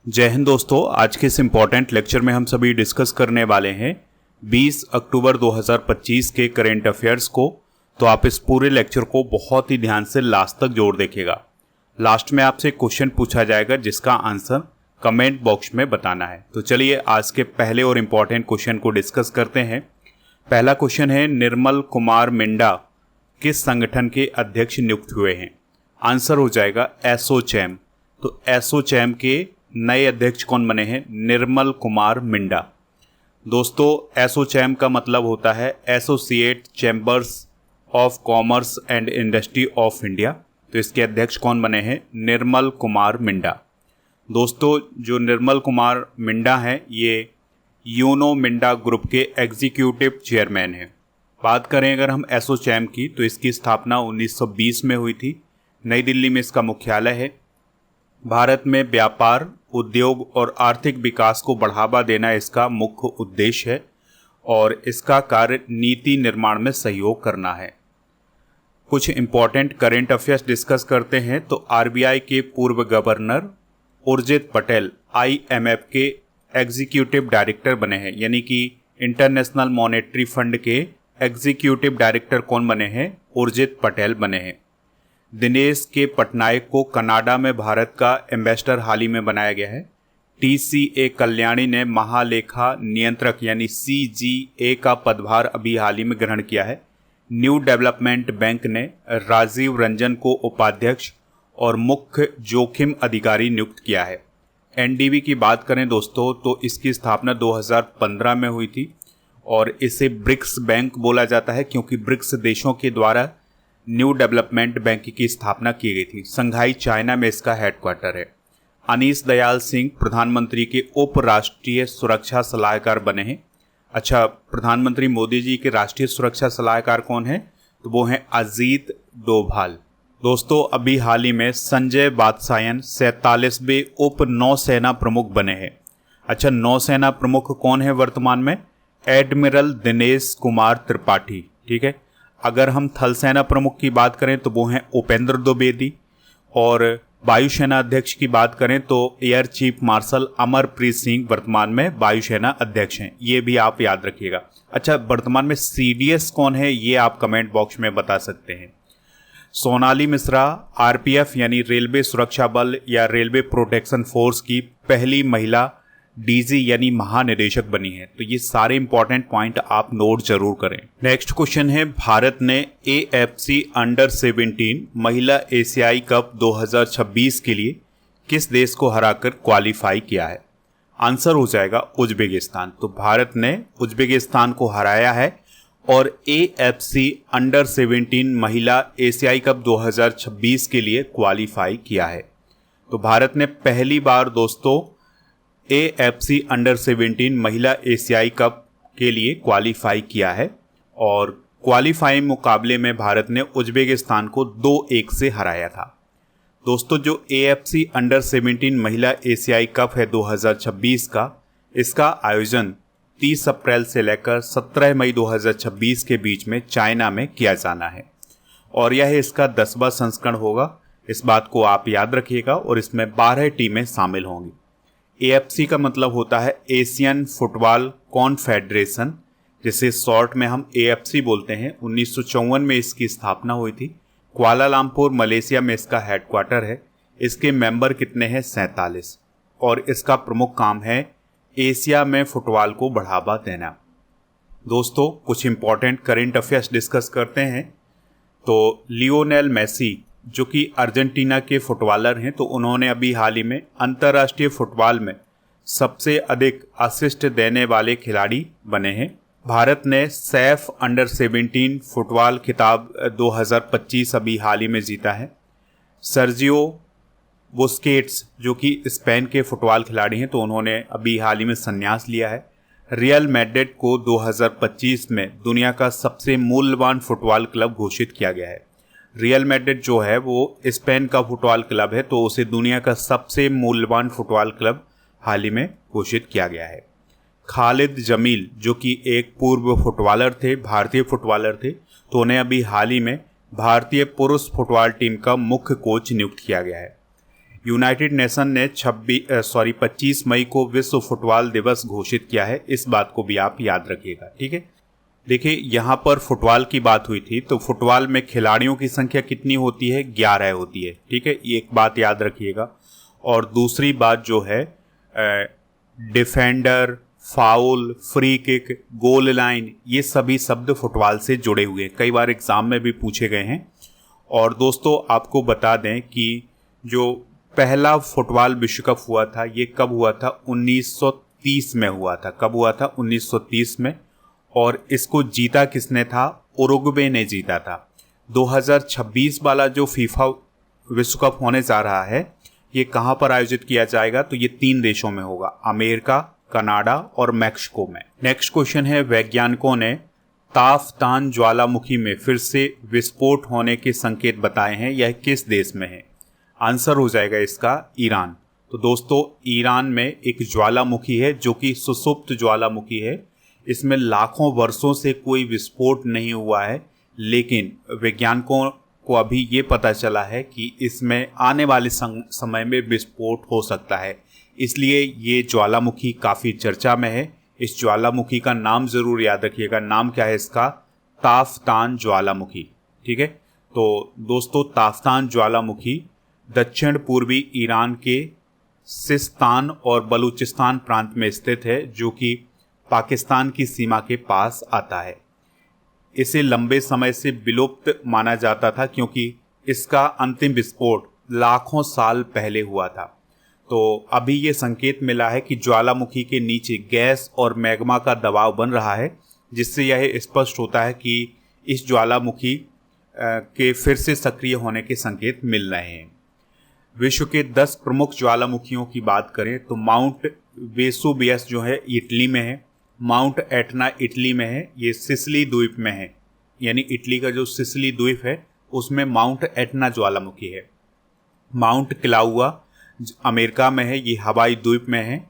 जय हिंद दोस्तों। आज के इस इम्पॉर्टेंट लेक्चर में हम सभी डिस्कस करने वाले हैं 20 अक्टूबर 2025 के करेंट अफेयर्स को। तो आप इस पूरे लेक्चर को बहुत ही ध्यान से लास्ट तक जोड़ देखिएगा। लास्ट में आपसे क्वेश्चन पूछा जाएगा जिसका आंसर कमेंट बॉक्स में बताना है। तो चलिए आज के पहले और इम्पॉर्टेंट क्वेश्चन को डिस्कस करते हैं। पहला क्वेश्चन है, निर्मल कुमार मिंडा किस संगठन के अध्यक्ष नियुक्त हुए हैं? आंसर हो जाएगा एसोचैम। तो एसोचैम के नए अध्यक्ष कौन बने हैं? निर्मल कुमार मिंडा। दोस्तों एसोचैम का मतलब होता है associate chambers of commerce and industry of India. तो इसके अध्यक्ष कौन बने हैं? निर्मल कुमार मिंडा। दोस्तों जो निर्मल कुमार मिंडा हैं ये यूनो मिंडा ग्रुप के एग्जीक्यूटिव चेयरमैन हैं। बात करें अगर हम एसोचैम की तो इसकी स्थापना 1920 में हुई थी। नई दिल्ली में इसका मुख्यालय है। भारत में व्यापार, उद्योग और आर्थिक विकास को बढ़ावा देना इसका मुख्य उद्देश्य है और इसका कार्य नीति निर्माण में सहयोग करना है। कुछ इंपॉर्टेंट करेंट अफेयर्स डिस्कस करते हैं। तो आरबीआई के पूर्व गवर्नर उर्जित पटेल आईएमएफ के एग्जीक्यूटिव डायरेक्टर बने हैं, यानी कि इंटरनेशनल मॉनेटरी फंड के एग्जीक्यूटिव डायरेक्टर कौन बने हैं? उर्जित पटेल बने हैं। दिनेश के पटनायक को कनाडा में भारत का एम्बेसडर हाल ही में बनाया गया है। टीसीए कल्याणी ने महालेखा नियंत्रक यानी सीजीए का पदभार अभी हाल ही में ग्रहण किया है। न्यू डेवलपमेंट बैंक ने राजीव रंजन को उपाध्यक्ष और मुख्य जोखिम अधिकारी नियुक्त किया है। एनडीबी की बात करें दोस्तों तो इसकी स्थापना 2015 में हुई थी और इसे ब्रिक्स बैंक बोला जाता है क्योंकि ब्रिक्स देशों के द्वारा न्यू डेवलपमेंट बैंक की स्थापना की गई थी। संघाई चाइना में इसका हेडक्वार्टर है। अनीश दयाल सिंह प्रधानमंत्री के उप राष्ट्रीय सुरक्षा सलाहकार बने हैं। अच्छा, प्रधानमंत्री मोदी जी के राष्ट्रीय सुरक्षा सलाहकार कौन है? तो वो हैं अजीत डोभाल। दोस्तों अभी हाल ही में संजय बात्सायन 47वें उप नौसेना प्रमुख बने हैं। अच्छा, नौसेना प्रमुख कौन है वर्तमान में? एडमिरल दिनेश कुमार त्रिपाठी। ठीक है। अगर हम थल सेना प्रमुख की बात करें तो वो हैं उपेंद्र द्विवेदी और वायुसेना अध्यक्ष की बात करें तो air chief marshal Amarpreet Singh वर्तमान में वायुसेना अध्यक्ष हैं। ये भी आप याद रखिएगा। अच्छा, वर्तमान में सीडीएस कौन है ये आप कमेंट बॉक्स में बता सकते हैं। सोनाली मिश्रा आरपीएफ यानी रेलवे सुरक्षा बल या रेलवे प्रोटेक्शन फोर्स की पहली महिला डीजी यानी महानिदेशक बनी है। तो ये सारे इंपॉर्टेंट पॉइंट आप नोट जरूर करें। नेक्स्ट क्वेश्चन है, भारत ने एएफसी अंडर 17 महिला एशियाई कप 2026 के लिए किस देश को हराकर क्वालिफाई किया है? आंसर हो जाएगा उज्बेकिस्तान। तो भारत ने उज्बेकिस्तान को हराया है और एएफसी अंडर 17 महिला एशियाई कप 2026 के लिए क्वालिफाई किया है। तो भारत ने पहली बार दोस्तों एएफसी अंडर 17 महिला एशियाई कप के लिए क्वालिफाई किया है और क्वालिफाइंग मुकाबले में भारत ने उज्बेकिस्तान को 2-1 से हराया था। दोस्तों जो एएफसी अंडर 17 महिला एशियाई कप है 2026 का, इसका आयोजन 30 अप्रैल से लेकर 17 मई 2026 के बीच में चाइना में किया जाना है और यह इसका 10वां संस्करण होगा। इस बात को आप याद रखिएगा और इसमें 12 टीमें शामिल होंगी। एएफसी का मतलब होता है एशियन फुटबॉल कॉन्फेडरेशन, जिसे शॉर्ट में हम एएफसी बोलते हैं। 1954 में इसकी स्थापना हुई थी। कुआलालंपुर मलेशिया में इसका हेडक्वार्टर है। इसके मेंबर कितने हैं? 47 और इसका प्रमुख काम है एशिया में फुटबॉल को बढ़ावा देना। दोस्तों कुछ इंपॉर्टेंट करेंट अफेयर्स डिस्कस करते हैं। तो लियोनेल मेसी जो कि अर्जेंटीना के फुटबॉलर हैं, तो उन्होंने अभी हाल ही में अंतर्राष्ट्रीय फुटबॉल में सबसे अधिक असिस्ट देने वाले खिलाड़ी बने हैं। भारत ने सैफ अंडर 17 फुटबॉल खिताब 2025 अभी हाल ही में जीता है। सर्जियो बुस्केट्स जो कि स्पेन के फुटबॉल खिलाड़ी हैं, तो उन्होंने अभी हाल ही में संन्यास लिया है। रियल मैड्रिड को 2025 में दुनिया का सबसे मूल्यवान फुटबॉल क्लब घोषित किया गया है। रियल मैड्रिड जो है वो स्पेन का फुटबॉल क्लब है, तो उसे दुनिया का सबसे मूल्यवान फुटबॉल क्लब हाल ही में घोषित किया गया है। खालिद जमील जो कि एक पूर्व फुटबॉलर थे, भारतीय फुटबॉलर थे, तो उन्हें अभी हाल ही में भारतीय पुरुष फुटबॉल टीम का मुख्य कोच नियुक्त किया गया है। यूनाइटेड नेशन ने 25 मई को विश्व फुटबॉल दिवस घोषित किया है। इस बात को भी आप याद रखिएगा, ठीक है। देखिए, यहाँ पर फुटबॉल की बात हुई थी, तो फुटबॉल में खिलाड़ियों की संख्या कितनी होती है? 11 होती है, ठीक है। ये एक बात याद रखिएगा। और दूसरी बात जो है, defender, foul, free kick, goal line, ये सभी शब्द फुटबॉल से जुड़े हुए कई बार एग्जाम में भी पूछे गए हैं। और दोस्तों, आपको बता दें कि जो पहला फुटबॉल विश्व कप हुआ था, ये कब हुआ था? 1930 में हुआ था। कब हुआ था? 1930 में। और इसको जीता किसने था? उरुग्वे ने जीता था। 2026 वाला जो फीफा विश्व कप होने जा रहा है, ये कहाँ पर आयोजित किया जाएगा? तो ये 3 देशों में होगा, अमेरिका, कनाडा और मैक्सिको में। नेक्स्ट क्वेश्चन है, वैज्ञानिकों ने ताफ्तान ज्वालामुखी में फिर से विस्फोट होने के संकेत बताए हैं। यह किस देश में है? आंसर हो जाएगा इसका ईरान। तो दोस्तों, ईरान में एक ज्वालामुखी है जो कि सुसुप्त ज्वालामुखी है। इसमें लाखों वर्षों से कोई विस्फोट नहीं हुआ है, लेकिन वैज्ञानिकों को अभी ये पता चला है कि इसमें आने वाले समय में विस्फोट हो सकता है। इसलिए ये ज्वालामुखी काफ़ी चर्चा में है। इस ज्वालामुखी का नाम ज़रूर याद रखिएगा। नाम क्या है इसका? ताफ्तान ज्वालामुखी, ठीक है। तो दोस्तों, ताफ्तान ज्वालामुखी दक्षिण पूर्वी ईरान के सिस्तान और बलूचिस्तान प्रांत में स्थित है, जो कि पाकिस्तान की सीमा के पास आता है। इसे लंबे समय से विलुप्त माना जाता था क्योंकि इसका अंतिम विस्फोट लाखों साल पहले हुआ था। तो अभी ये संकेत मिला है कि ज्वालामुखी के नीचे गैस और मैग्मा का दबाव बन रहा है, जिससे यह स्पष्ट होता है कि इस ज्वालामुखी के फिर से सक्रिय होने के संकेत मिल रहे हैं। विश्व के 10 प्रमुख ज्वालामुखियों की बात करें तो माउंट वेसुवियस जो है इटली में है, माउंट एटना इटली में है, ये सिसिली द्वीप में है, यानी इटली का जो सिसिली द्वीप है उसमें माउंट एटना ज्वालामुखी है। माउंट किलाउआ अमेरिका में है, ये हवाई द्वीप में है।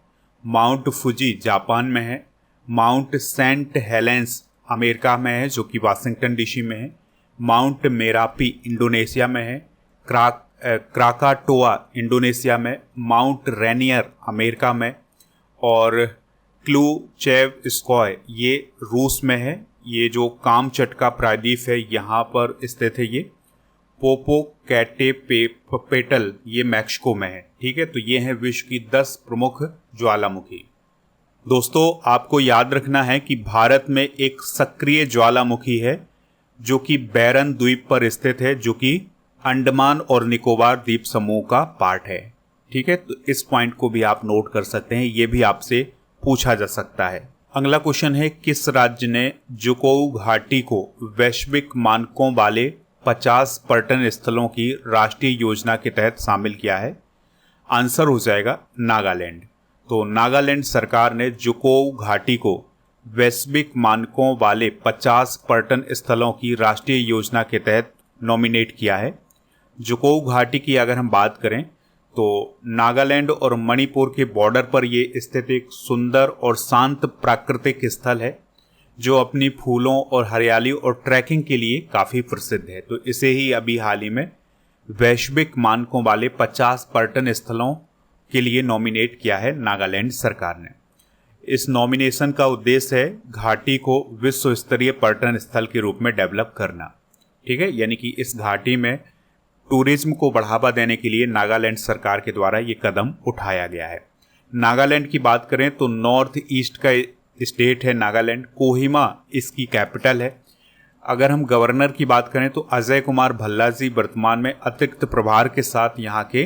माउंट फुजी जापान में है। माउंट सेंट हेलेंस अमेरिका में है, जो कि वाशिंगटन डीसी में है। माउंट मेरापी इंडोनेशिया में है। क्राकाटोआ इंडोनेशिया में। माउंट रेनियर अमेरिका में। और क्लूचेवस्कॉय ये रूस में है। ये जो कामचटका प्रायद्वीप है यहाँ पर स्थित है। ये पोपोकैटेपेटल ये मैक्सिको में है, ठीक है। तो ये है विश्व की 10 प्रमुख ज्वालामुखी। दोस्तों, आपको याद रखना है कि भारत में एक सक्रिय ज्वालामुखी है जो कि बैरन द्वीप पर स्थित है, जो कि अंडमान और निकोबार द्वीप समूह का पार्ट है, ठीक है। तो इस पॉइंट को भी आप नोट कर सकते हैं, ये भी आपसे पूछा जा सकता है। अगला क्वेश्चन है, किस राज्य ने जुकोउ घाटी को वैश्विक मानकों वाले 50 पर्यटन स्थलों की राष्ट्रीय योजना के तहत शामिल किया है? आंसर हो जाएगा नागालैंड। तो नागालैंड सरकार ने जुकोउ घाटी को वैश्विक मानकों वाले 50 पर्यटन स्थलों की राष्ट्रीय योजना के तहत नॉमिनेट किया है। जुकोउ घाटी की अगर हम बात करें तो नागालैंड और मणिपुर के बॉर्डर पर ये स्थित एक सुंदर और शांत प्राकृतिक स्थल है, जो अपनी फूलों और हरियाली और ट्रैकिंग के लिए काफ़ी प्रसिद्ध है। तो इसे ही अभी हाल ही में वैश्विक मानकों वाले 50 पर्यटन स्थलों के लिए नॉमिनेट किया है नागालैंड सरकार ने। इस नॉमिनेशन का उद्देश्य है घाटी को विश्व स्तरीय पर्यटन स्थल के रूप में डेवलप करना, ठीक है। यानी कि इस घाटी में टूरिज्म को बढ़ावा देने के लिए नागालैंड सरकार के द्वारा ये कदम उठाया गया है। नागालैंड की बात करें तो नॉर्थ ईस्ट का स्टेट है नागालैंड। कोहिमा इसकी कैपिटल है। अगर हम गवर्नर की बात करें तो अजय कुमार भल्ला जी वर्तमान में अतिरिक्त प्रभार के साथ यहाँ के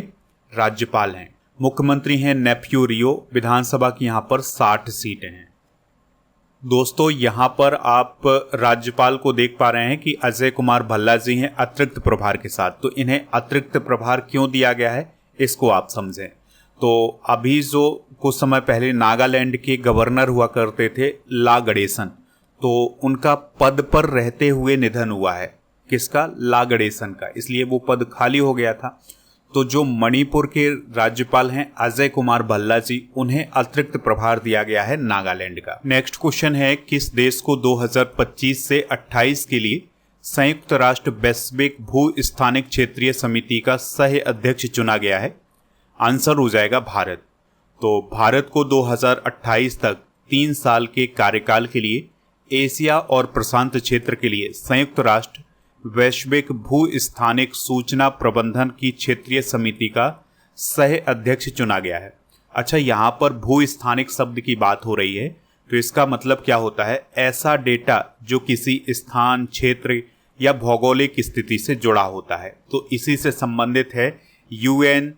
राज्यपाल हैं। मुख्यमंत्री हैं नेफ्यू रियो। विधानसभा की यहाँ पर 60 सीटें हैं। दोस्तों, यहाँ पर आप राज्यपाल को देख पा रहे हैं कि अजय कुमार भल्ला जी हैं अतिरिक्त प्रभार के साथ। तो इन्हें अतिरिक्त प्रभार क्यों दिया गया है, इसको आप समझें। तो अभी जो कुछ समय पहले नागालैंड के गवर्नर हुआ करते थे ला गणेशन, तो उनका पद पर रहते हुए निधन हुआ है। किसका? ला गणेशन का। इसलिए वो पद खाली हो गया था। तो जो मणिपुर के राज्यपाल हैं अजय कुमार भल्ला जी, उन्हें अतिरिक्त प्रभार दिया गया है नागालैंड का। नेक्स्ट क्वेश्चन है, किस देश को 2025 से 28 के लिए संयुक्त राष्ट्र वैश्विक भू स्थानिक क्षेत्रीय समिति का सह अध्यक्ष चुना गया है? आंसर हो जाएगा भारत। तो भारत को 2028 तक 3 साल के कार्यकाल के लिए एशिया और प्रशांत क्षेत्र के लिए संयुक्त राष्ट्र वैश्विक भू स्थानिक सूचना प्रबंधन की क्षेत्रीय समिति का सह अध्यक्ष चुना गया है। अच्छा, यहाँ पर भू स्थानिक शब्द की बात हो रही है, तो इसका मतलब क्या होता है? ऐसा डेटा जो किसी स्थान, क्षेत्र या भौगोलिक स्थिति से जुड़ा होता है। तो इसी से संबंधित है UNGGIMAP,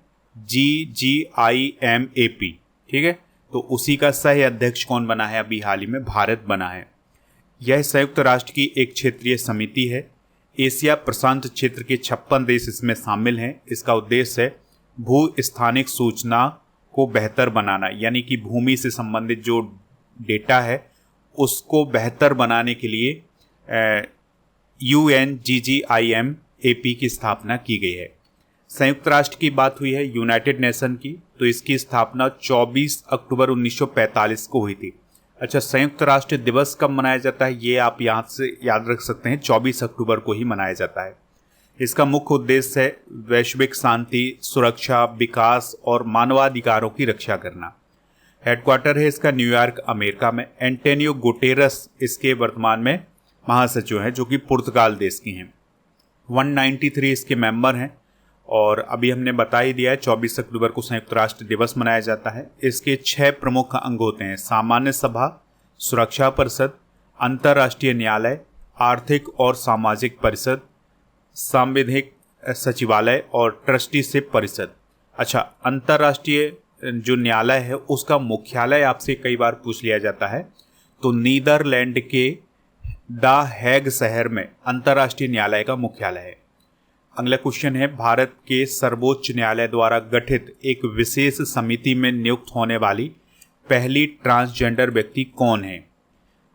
ठीक है। तो उसी का सह अध्यक्ष कौन बना है? अभी हाल ही में भारत बना है। यह संयुक्त राष्ट्र की एक क्षेत्रीय समिति है। एशिया प्रशांत क्षेत्र के 56 देश इसमें शामिल हैं। इसका उद्देश्य है भू स्थानिक सूचना को बेहतर बनाना, यानी कि भूमि से संबंधित जो डेटा है उसको बेहतर बनाने के लिए UNGGIMAP की स्थापना की गई है। संयुक्त राष्ट्र की बात हुई है यूनाइटेड नेशन की, तो इसकी स्थापना 24 अक्टूबर 1945 को हुई थी। अच्छा, संयुक्त राष्ट्र दिवस कब मनाया जाता है ये आप यहाँ से याद रख सकते हैं, 24 अक्टूबर को ही मनाया जाता है। इसका मुख्य उद्देश्य है वैश्विक शांति, सुरक्षा, विकास और मानवाधिकारों की रक्षा करना। हेडक्वार्टर है इसका न्यूयॉर्क, अमेरिका में। एंटोनियो गुटेरस इसके वर्तमान में महासचिव हैं, जो कि पुर्तगाल देश की हैं। 193 इसके मेंबर हैं और अभी हमने बता ही दिया है 24 अक्टूबर को संयुक्त राष्ट्र दिवस मनाया जाता है। इसके 6 प्रमुख अंग होते हैं: सामान्य सभा, सुरक्षा परिषद, अंतर्राष्ट्रीय न्यायालय, आर्थिक और सामाजिक परिषद, सांविधिक सचिवालय और ट्रस्टीशिप परिषद। अच्छा, अंतर्राष्ट्रीय जो न्यायालय है उसका मुख्यालय आपसे कई बार पूछ लिया जाता है, तो नीदरलैंड के द हैग शहर में अंतर्राष्ट्रीय न्यायालय का मुख्यालय है। अगला क्वेश्चन है, भारत के सर्वोच्च न्यायालय द्वारा गठित एक विशेष समिति में नियुक्त होने वाली पहली ट्रांसजेंडर व्यक्ति कौन है?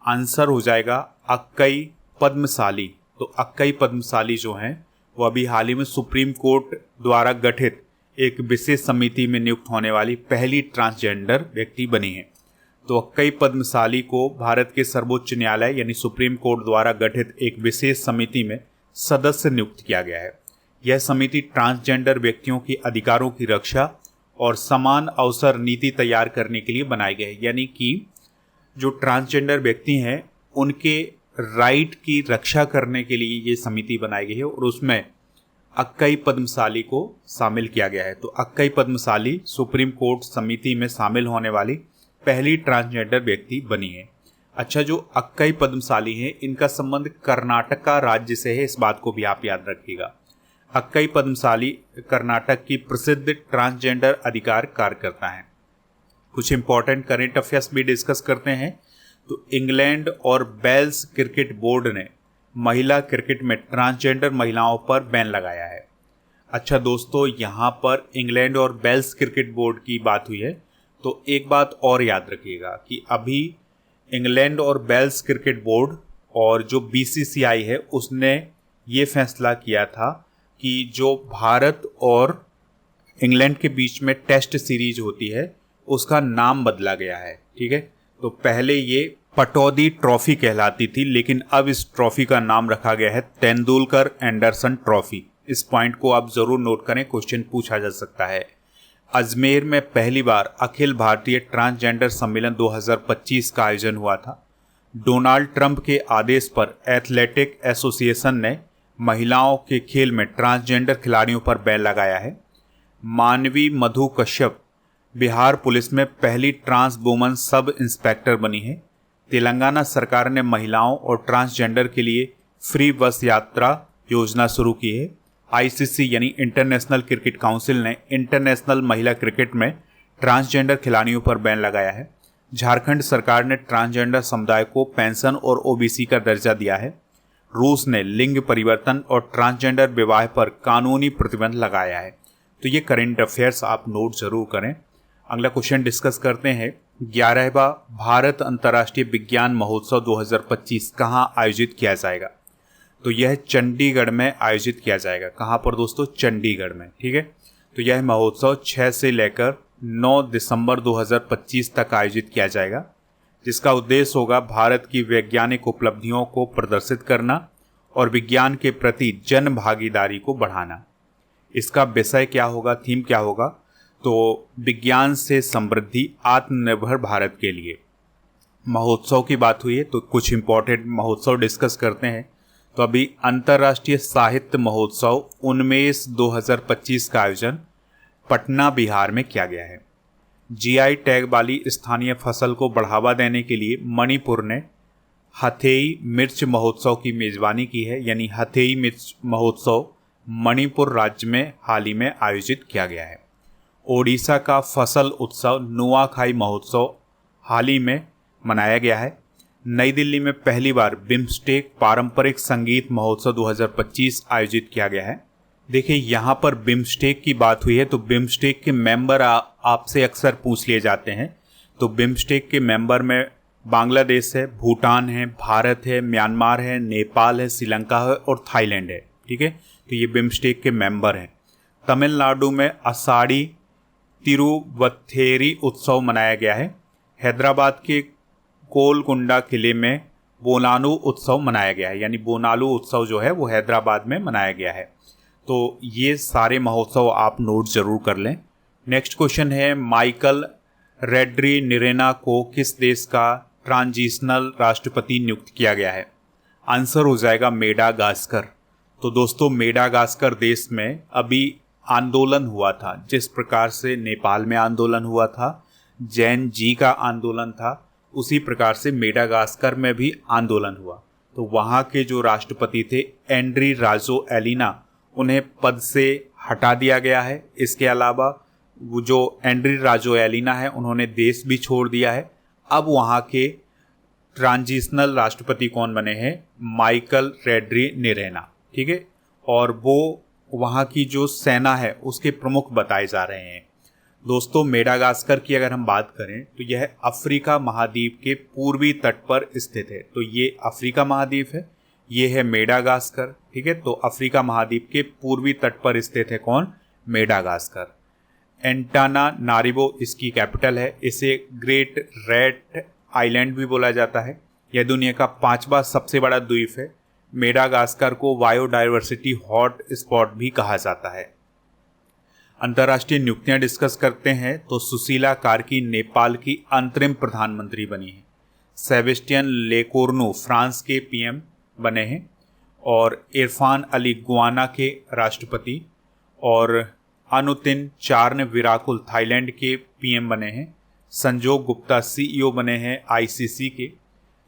आंसर हो जाएगा अक्कई पद्मशाली। तो अक्कई पद्मशाली जो हैं वो अभी हाल ही में सुप्रीम कोर्ट द्वारा गठित एक विशेष समिति में नियुक्त होने वाली पहली ट्रांसजेंडर व्यक्ति बनी है। तो अक्कई पद्मशाली को भारत के सर्वोच्च न्यायालय यानी सुप्रीम कोर्ट द्वारा गठित एक विशेष समिति में सदस्य नियुक्त किया गया है। यह समिति ट्रांसजेंडर व्यक्तियों के अधिकारों की रक्षा और समान अवसर नीति तैयार करने के लिए बनाई गई है। यानी कि जो ट्रांसजेंडर व्यक्ति हैं उनके राइट की रक्षा करने के लिए ये समिति बनाई गई है और उसमें अक्कई पद्मशाली को शामिल किया गया है। तो अक्कई पद्मशाली सुप्रीम कोर्ट समिति में शामिल होने वाली पहली ट्रांसजेंडर व्यक्ति बनी है। अच्छा, जो अक्कई पद्मशाली हैं इनका संबंध कर्नाटका राज्य से है, इस बात को भी आप याद रखिएगा। अक्कई पद्मशाली कर्नाटक की प्रसिद्ध ट्रांसजेंडर अधिकार कार्यकर्ता हैं। कुछ इंपॉर्टेंट करंट अफेयर्स भी डिस्कस करते हैं। तो इंग्लैंड और वेल्स क्रिकेट बोर्ड ने महिला क्रिकेट में ट्रांसजेंडर महिलाओं पर बैन लगाया है। अच्छा दोस्तों, यहाँ पर इंग्लैंड और वेल्स क्रिकेट बोर्ड की बात हुई है, तो एक बात और याद रखिएगा कि अभी इंग्लैंड और वेल्स क्रिकेट बोर्ड और जो BCCI है उसने ये फैसला किया था कि जो भारत और इंग्लैंड के बीच में टेस्ट सीरीज होती है उसका नाम बदला गया है। ठीक है, तो पहले ये पटौदी ट्रॉफी कहलाती थी, लेकिन अब इस ट्रॉफी का नाम रखा गया है तेंदुलकर एंडरसन ट्रॉफी। इस पॉइंट को आप जरूर नोट करें, क्वेश्चन पूछा जा सकता है। अजमेर में पहली बार अखिल भारतीय ट्रांसजेंडर सम्मेलन 2025 का आयोजन हुआ था। डोनाल्ड ट्रंप के आदेश पर एथलेटिक एसोसिएशन ने महिलाओं के खेल में ट्रांसजेंडर खिलाड़ियों पर बैन लगाया है। मानवी मधु कश्यप बिहार पुलिस में पहली ट्रांस वुमन सब इंस्पेक्टर बनी है। तेलंगाना सरकार ने महिलाओं और ट्रांसजेंडर के लिए फ्री बस यात्रा योजना शुरू की है। ICC यानी इंटरनेशनल क्रिकेट काउंसिल ने इंटरनेशनल महिला क्रिकेट में ट्रांसजेंडर खिलाड़ियों पर बैन लगाया है। झारखंड सरकार ने ट्रांसजेंडर समुदाय को पेंशन और OBC का दर्जा दिया है। रूस ने लिंग परिवर्तन और ट्रांसजेंडर विवाह पर कानूनी प्रतिबंध लगाया है। तो ये करंट अफेयर्स आप नोट जरूर करें। अगला क्वेश्चन डिस्कस करते हैं। 11वां भारत अंतर्राष्ट्रीय विज्ञान महोत्सव 2025 कहाँ आयोजित किया जाएगा? तो यह चंडीगढ़ में आयोजित किया जाएगा। कहाँ पर दोस्तों? चंडीगढ़ में। ठीक है, तो यह महोत्सव 6 से लेकर 9 दिसंबर 2025 तक आयोजित किया जाएगा, जिसका उद्देश्य होगा भारत की वैज्ञानिक उपलब्धियों को प्रदर्शित करना और विज्ञान के प्रति जन भागीदारी को बढ़ाना। इसका विषय क्या होगा, थीम क्या होगा? तो विज्ञान से समृद्धि आत्मनिर्भर भारत के लिए। महोत्सव की बात हुई है तो कुछ इम्पोर्टेंट महोत्सव डिस्कस करते हैं। तो अभी अंतर्राष्ट्रीय साहित्य महोत्सव उन्मेष 2025 का आयोजन पटना बिहार में किया गया है। जीआई टैग वाली स्थानीय फसल को बढ़ावा देने के लिए मणिपुर ने हथेई मिर्च महोत्सव की मेजबानी की है, यानी हथेई मिर्च महोत्सव मणिपुर राज्य में हाल ही में आयोजित किया गया है। ओडिशा का फसल उत्सव नुआखाई महोत्सव हाल ही में मनाया गया है। नई दिल्ली में पहली बार बिम्स्टेक पारंपरिक संगीत महोत्सव 2025 आयोजित किया गया है। देखिए यहाँ पर बिम्स्टेक की बात हुई है तो बिम्स्टेक के मेंबर आपसे अक्सर पूछ लिए जाते हैं। तो बिम्स्टेक के मेंबर में बांग्लादेश है, भूटान है, भारत है, म्यांमार है, नेपाल है, श्रीलंका है और थाईलैंड है। ठीक है, तो ये बिम्स्टेक के मेंबर हैं। तमिलनाडु में आषाढ़ी तिरुवत्थेरी उत्सव मनाया गया है। हैदराबाद के गोलकुंडा किले में बोनालू उत्सव मनाया गया है, यानी बोनालू उत्सव जो है वो हैदराबाद में मनाया गया है। तो ये सारे महोत्सव आप नोट जरूर कर लें। नेक्स्ट क्वेश्चन है, माइकल रेड्रिनिरेना को किस देश का ट्रांजिशनल राष्ट्रपति नियुक्त किया गया है? आंसर हो जाएगा मेडागास्कर। तो दोस्तों मेडागास्कर देश में अभी आंदोलन हुआ था, जिस प्रकार से नेपाल में आंदोलन हुआ था, जैन जी का आंदोलन था, उसी प्रकार से मेडागास्कर में भी आंदोलन हुआ। तो वहाँ के जो राष्ट्रपति थे एंड्री राजोएलिना, उन्हें पद से हटा दिया गया है। इसके अलावा वो जो एंड्री राजोएलिना है उन्होंने देश भी छोड़ दिया है। अब वहाँ के ट्रांजिशनल राष्ट्रपति कौन बने हैं? माइकल रेड्रिनिरेना। ठीक है, और वो वहाँ की जो सेना है उसके प्रमुख बताए जा रहे हैं। दोस्तों मेडागास्कर की अगर हम बात करें तो यह अफ्रीका महाद्वीप के पूर्वी तट पर स्थित है। तो ये अफ्रीका महाद्वीप है, ये है मेडागास्कर। ठीक है, तो अफ्रीका महाद्वीप के पूर्वी तट पर स्थित है कौन? मेडागास्कर। एंटानानारिवो इसकी कैपिटल है। इसे ग्रेट रेड आइलैंड भी बोला जाता है। यह दुनिया का 5वां सबसे बड़ा द्वीप है। मेडागास्कर को बायोडायवर्सिटी हॉट स्पॉट भी कहा जाता है। अंतर्राष्ट्रीय नियुक्तियां डिस्कस करते हैं तो सुशीला कार्की नेपाल की अंतरिम प्रधानमंत्री बनी है। सेबेस्टियन लेकोर्नो फ्रांस के पीएम बने हैं और इरफान अली गुआना के राष्ट्रपति, और अनुतिन चार्नविराकुल थाईलैंड के पीएम बने हैं। संजोग गुप्ता सीईओ बने हैं आईसीसी के।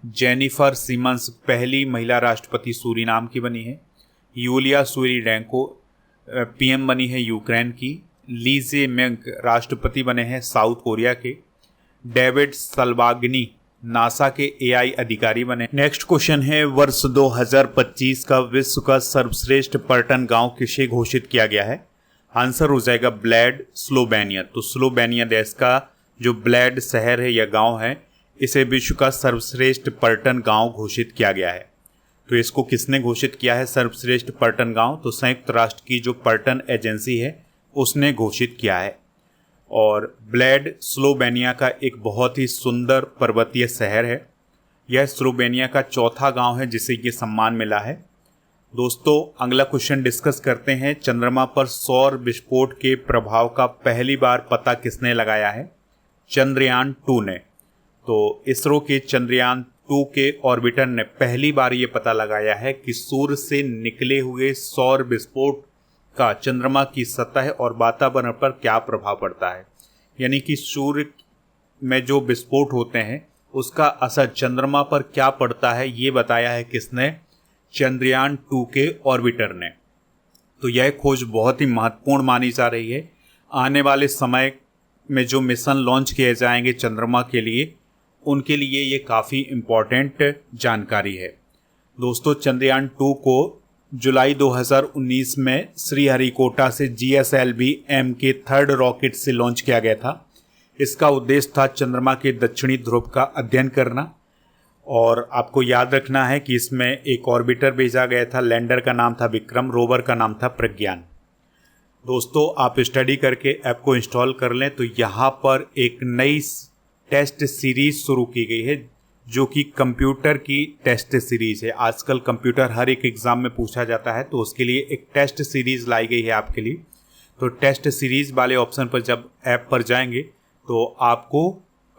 जेनिफर सिमन्स पहली महिला राष्ट्रपति सूरीनाम की बनी है। यूलिया स्विरिडेंको पीएम बनी है यूक्रेन की। ली जे मिंग राष्ट्रपति बने हैं साउथ कोरिया के। डेविड सल्वागनी नासा के एआई अधिकारी बने। नेक्स्ट क्वेश्चन है, वर्ष 2025 का विश्व का सर्वश्रेष्ठ पर्यटन गांव किसे घोषित किया गया है? आंसर हो जाएगा ब्लैड, स्लोवेनिया। तो स्लोवेनिया देश का जो ब्लैड शहर है या गांव है, इसे विश्व का सर्वश्रेष्ठ पर्यटन गांव घोषित किया गया है। तो इसको किसने घोषित किया है सर्वश्रेष्ठ पर्यटन गांव? तो संयुक्त राष्ट्र की जो पर्यटन एजेंसी है उसने घोषित किया है। और ब्लैड स्लोवेनिया का एक बहुत ही सुंदर पर्वतीय शहर है। यह स्लोवेनिया का चौथा गांव है जिसे ये सम्मान मिला है। दोस्तों अगला क्वेश्चन डिस्कस करते हैं, चंद्रमा पर सौर विस्फोट के प्रभाव का पहली बार पता किसने लगाया है? चंद्रयान 2 ने। तो इसरो के चंद्रयान 2 के ऑर्बिटर ने पहली बार ये पता लगाया है कि सूर्य से निकले हुए सौर विस्फोट का चंद्रमा की सतह और वातावरण पर क्या प्रभाव पड़ता है। यानी कि सूर्य में जो विस्फोट होते हैं उसका असर चंद्रमा पर क्या पड़ता है, ये बताया है किसने? चंद्रयान 2 के ऑर्बिटर ने। तो यह खोज बहुत ही महत्वपूर्ण मानी जा रही है। आने वाले समय में जो मिशन लॉन्च किए जाएंगे चंद्रमा के लिए, उनके लिए ये काफ़ी इम्पॉर्टेंट जानकारी है। दोस्तों चंद्रयान 2 को जुलाई 2019 में श्रीहरिकोटा से GSLV-M के 3rd रॉकेट से लॉन्च किया गया था। इसका उद्देश्य था चंद्रमा के दक्षिणी ध्रुव का अध्ययन करना। और आपको याद रखना है कि इसमें एक ऑर्बिटर भेजा गया था, लैंडर का नाम था विक्रम, रोवर का नाम था प्रज्ञान। दोस्तों आप स्टडी करके ऐप को इंस्टॉल कर लें। तो यहाँ पर एक नई टेस्ट सीरीज शुरू की गई है जो कि कंप्यूटर की टेस्ट सीरीज है। आजकल कंप्यूटर हर एक एग्ज़ाम में पूछा जाता है, तो उसके लिए एक टेस्ट सीरीज लाई गई है आपके लिए। तो टेस्ट सीरीज वाले ऑप्शन पर जब ऐप पर जाएंगे तो आपको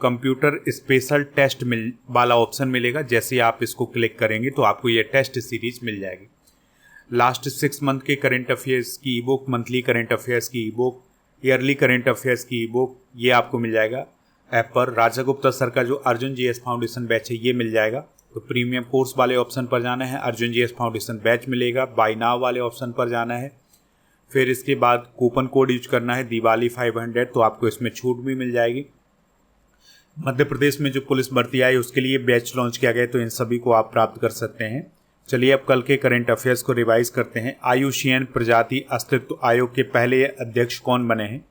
कंप्यूटर स्पेशल टेस्ट वाला ऑप्शन मिलेगा। जैसे ही आप इसको क्लिक करेंगे तो आपको ये टेस्ट सीरीज मिल जाएगी। लास्ट 6 मंथ के करंट अफेयर्स की e book, monthly current affairs की e book, yearly current affairs की ई बुक, ये आपको मिल जाएगा ऐप पर। राजा गुप्ता सर का जो अर्जुन जीएस फाउंडेशन बैच है ये मिल जाएगा। तो प्रीमियम कोर्स वाले ऑप्शन पर जाना है, अर्जुन जीएस फाउंडेशन बैच मिलेगा। बाय नाउ वाले ऑप्शन पर जाना है, फिर इसके बाद कूपन कोड यूज करना है दिवाली 500, तो आपको इसमें छूट भी मिल जाएगी। मध्य प्रदेश में जो पुलिस भर्ती आई उसके लिए बैच लॉन्च किया गया, तो इन सभी को आप प्राप्त कर सकते हैं। चलिए अब कल के करंट अफेयर्स को रिवाइज करते हैं। आयुषियन प्रजाति अस्तित्व आयोग के पहले अध्यक्ष कौन बने हैं?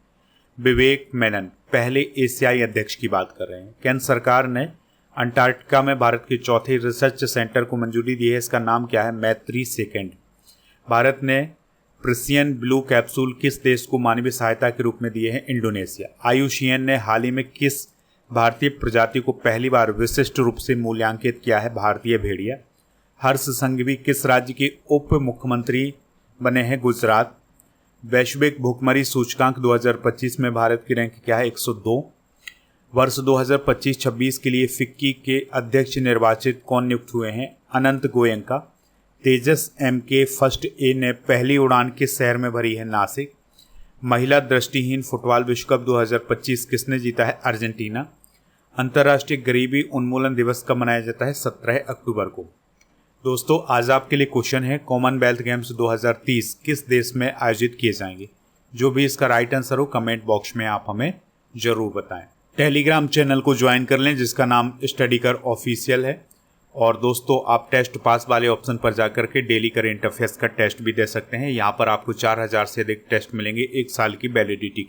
विवेक मेनन, पहले एशियाई अध्यक्ष की बात कर रहे हैं। केंद्र सरकार ने अंटार्कटिका में भारत के चौथे रिसर्च सेंटर को मंजूरी दी है, इसका नाम क्या है? मैत्री सेकेंड। भारत ने प्रिसियन ब्लू कैप्सूल किस देश को मानवीय सहायता के रूप में दिए हैं? इंडोनेशिया। आयुषियन ने हाल ही में किस भारतीय प्रजाति को पहली बार विशिष्ट रूप से मूल्यांकित किया है? भारतीय भेड़िया। हर्ष संघवी किस राज्य के उप मुख्यमंत्री बने हैं? गुजरात। वैश्विक भुखमरी सूचकांक 2025 में भारत की रैंक क्या है? 102। वर्ष 2025-26 के लिए फिक्की के अध्यक्ष निर्वाचित कौन नियुक्त हुए हैं? अनंत गोयंका। तेजस MK फर्स्ट ए ने पहली उड़ान किस शहर में भरी है? नासिक। महिला दृष्टिहीन फुटबॉल विश्व कप 2025 किसने जीता है? अर्जेंटीना। अंतर्राष्ट्रीय गरीबी उन्मूलन दिवस कब मनाया जाता है? 17 अक्टूबर को। दोस्तों आज आपके लिए क्वेश्चन है, कॉमनवेल्थ गेम्स 2030 किस देश में आयोजित किए जाएंगे? जो भी इसका राइट आंसर हो कमेंट बॉक्स में आप हमें जरूर बताएं। टेलीग्राम चैनल को ज्वाइन कर लें जिसका नाम स्टडी कर ऑफिशियल है। और दोस्तों आप टेस्ट पास वाले ऑप्शन पर जाकर के डेली करेंट अफेयर्स का टेस्ट भी दे सकते हैं। यहाँ पर आपको 4000 से अधिक टेस्ट मिलेंगे 1 साल की वैलिडिटी।